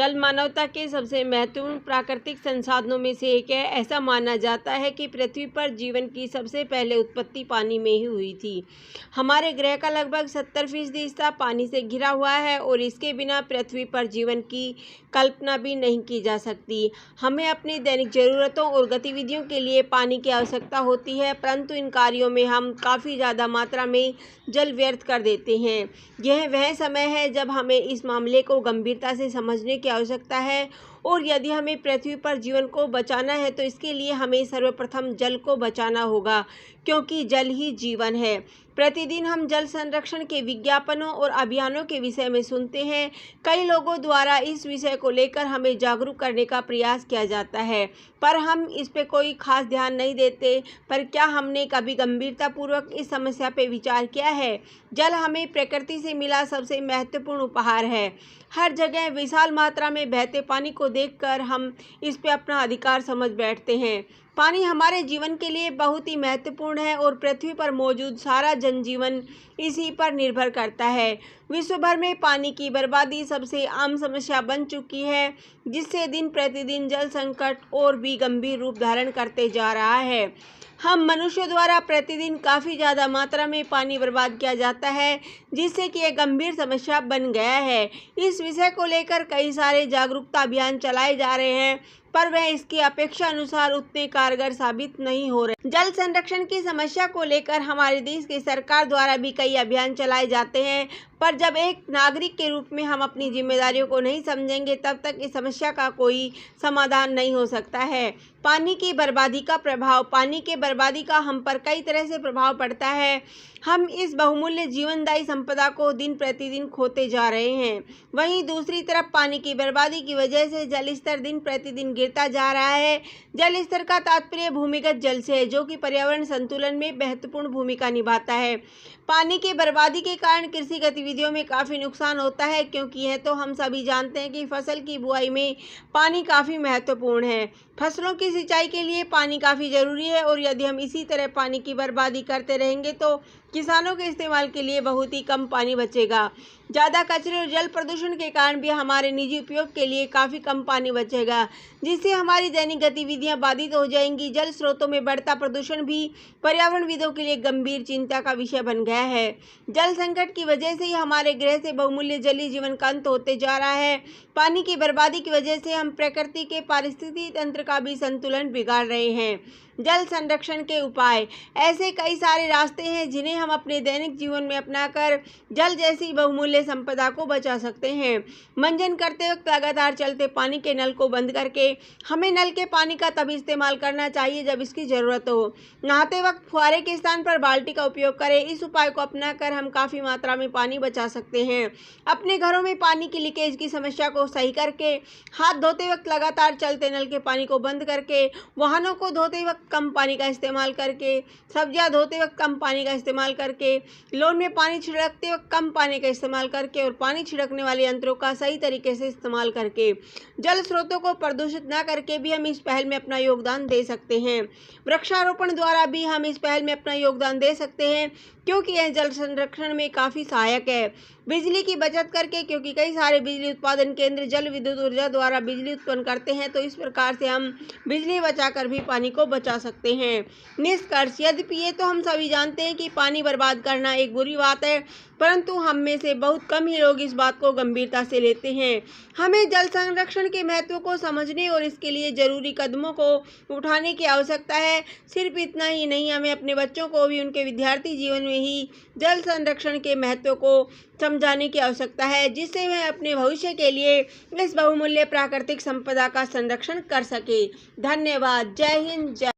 जल मानवता के सबसे महत्वपूर्ण प्राकृतिक संसाधनों में से एक है। ऐसा माना जाता है कि पृथ्वी पर जीवन की सबसे पहले उत्पत्ति पानी में ही हुई थी। हमारे ग्रह का लगभग 70% हिस्सा पानी से घिरा हुआ है और इसके बिना पृथ्वी पर जीवन की कल्पना भी नहीं की जा सकती। हमें अपनी दैनिक ज़रूरतों और गतिविधियों के लिए पानी की आवश्यकता होती है, परंतु इन कार्यों में हम काफ़ी ज़्यादा मात्रा में जल व्यर्थ कर देते हैं। यह वह समय है जब हमें इस मामले को गंभीरता से समझने की आवश्यकता है और यदि हमें पृथ्वी पर जीवन को बचाना है तो इसके लिए हमें सर्वप्रथम जल को बचाना होगा, क्योंकि जल ही जीवन है। प्रतिदिन हम जल संरक्षण के विज्ञापनों और अभियानों के विषय में सुनते हैं। कई लोगों द्वारा इस विषय को लेकर हमें जागरूक करने का प्रयास किया जाता है, पर हम इस पे कोई खास ध्यान नहीं देते। पर क्या हमने कभी गंभीरतापूर्वक इस समस्या पे विचार किया है? जल हमें प्रकृति से मिला सबसे महत्वपूर्ण उपहार है। हर जगह विशाल मात्रा में बहते पानी को देखकर हम इस पे अपना अधिकार समझ बैठते हैं। पानी हमारे जीवन के लिए बहुत ही महत्वपूर्ण है और पृथ्वी पर मौजूद सारा जनजीवन इसी पर निर्भर करता है। विश्व भर में पानी की बर्बादी सबसे आम समस्या बन चुकी है, जिससे दिन प्रतिदिन जल संकट और भी गंभीर रूप धारण करते जा रहा है। हम मनुष्यों द्वारा प्रतिदिन काफ़ी ज़्यादा मात्रा में पानी बर्बाद किया जाता है, जिससे कि एक गंभीर समस्या बन गया है। इस विषय को लेकर कई सारे जागरूकता अभियान चलाए जा रहे हैं, पर वह इसकी अपेक्षा अनुसार उतने कारगर साबित नहीं हो रहे। जल संरक्षण की समस्या को लेकर हमारे देश की सरकार द्वारा भी कई अभियान चलाए जाते हैं, पर जब एक नागरिक के रूप में हम अपनी जिम्मेदारियों को नहीं समझेंगे तब तक इस समस्या का कोई समाधान नहीं हो सकता है। पानी की बर्बादी का प्रभाव। पानी के बर्बादी का हम पर कई तरह से प्रभाव पड़ता है। हम इस बहुमूल्य जीवनदायी संपदा को दिन प्रतिदिन खोते जा रहे हैं। वहीं दूसरी तरफ पानी की बर्बादी की वजह से जल स्तर दिन प्रतिदिन गिरता जा रहा है। जल स्तर का तात्पर्य भूमिगत जल से है, जो कि पर्यावरण संतुलन में महत्वपूर्ण भूमिका निभाता है। पानी की बर्बादी के कारण कृषि गतिविधियों में काफ़ी नुकसान होता है, क्योंकि यह तो हम सभी जानते हैं कि फसल की बुआई में पानी काफ़ी महत्वपूर्ण है। फसलों की सिंचाई के लिए पानी काफ़ी ज़रूरी है और यदि हम इसी तरह पानी की बर्बादी करते रहेंगे तो किसानों के इस्तेमाल के लिए बहुत ही कम पानी बचेगा। ज़्यादा कचरे और जल प्रदूषण के कारण भी हमारे निजी उपयोग के लिए काफ़ी कम पानी बचेगा, जिससे हमारी दैनिक गतिविधियां बाधित हो जाएंगी। जल स्रोतों में बढ़ता प्रदूषण भी पर्यावरणविदों के लिए गंभीर चिंता का विषय बन गया है। जल संकट की वजह से ही हमारे ग्रह से बहुमूल्य जलीय जीवन का अंत होते जा रहा है। पानी की बर्बादी की वजह से हम प्रकृति के पारिस्थितिकी तंत्र का भी संतुलन बिगाड़ रहे हैं। जल संरक्षण के उपाय। ऐसे कई सारे रास्ते हैं जिन्हें हम अपने दैनिक जीवन में अपनाकर जल जैसी बहुमूल्य संपदा को बचा सकते हैं। मंजन करते वक्त लगातार चलते पानी के नल को बंद करके हमें नल के पानी का तभी इस्तेमाल करना चाहिए जब इसकी ज़रूरत हो। नहाते वक्त फुहारे के स्थान पर बाल्टी का उपयोग करें। इस उपाय को अपनाकर हम काफ़ी मात्रा में पानी बचा सकते हैं। अपने घरों में पानी की लीकेज की समस्या को सही करके, हाथ धोते वक्त लगातार चलते नल के पानी को बंद करके, वाहनों को धोते वक्त कम पानी का इस्तेमाल करके, सब्जियां धोते वक्त कम पानी का इस्तेमाल करके, लॉन में पानी छिड़कते वक्त कम पानी का इस्तेमाल करके और पानी छिड़कने वाले यंत्रों का सही तरीके से इस्तेमाल करके, जल स्रोतों को प्रदूषित न करके भी हम इस पहल में अपना योगदान दे सकते हैं। वृक्षारोपण द्वारा भी हम इस पहल में अपना योगदान दे सकते हैं, क्योंकि यह जल संरक्षण में काफ़ी सहायक है। बिजली की बचत करके, क्योंकि कई सारे बिजली उत्पादन केंद्र जल विद्युत ऊर्जा द्वारा बिजली उत्पन्न करते हैं, तो इस प्रकार से हम बिजली बचाकर भी पानी को बचा सकते हैं। निष्कर्ष। यद्यपि ये तो हम सभी जानते हैं कि पानी बर्बाद करना एक बुरी बात है, परंतु हम में से बहुत कम ही लोग इस बात को गंभीरता से लेते हैं। हमें जल संरक्षण के महत्व को समझने और इसके लिए जरूरी कदमों को उठाने की आवश्यकता है। सिर्फ इतना ही नहीं, हमें अपने बच्चों को भी उनके विद्यार्थी जीवन में ही जल संरक्षण के महत्व को समझाने की आवश्यकता है, जिससे वह अपने भविष्य के लिए इस बहुमूल्य प्राकृतिक संपदा का संरक्षण कर सके। धन्यवाद। जय हिंद। जय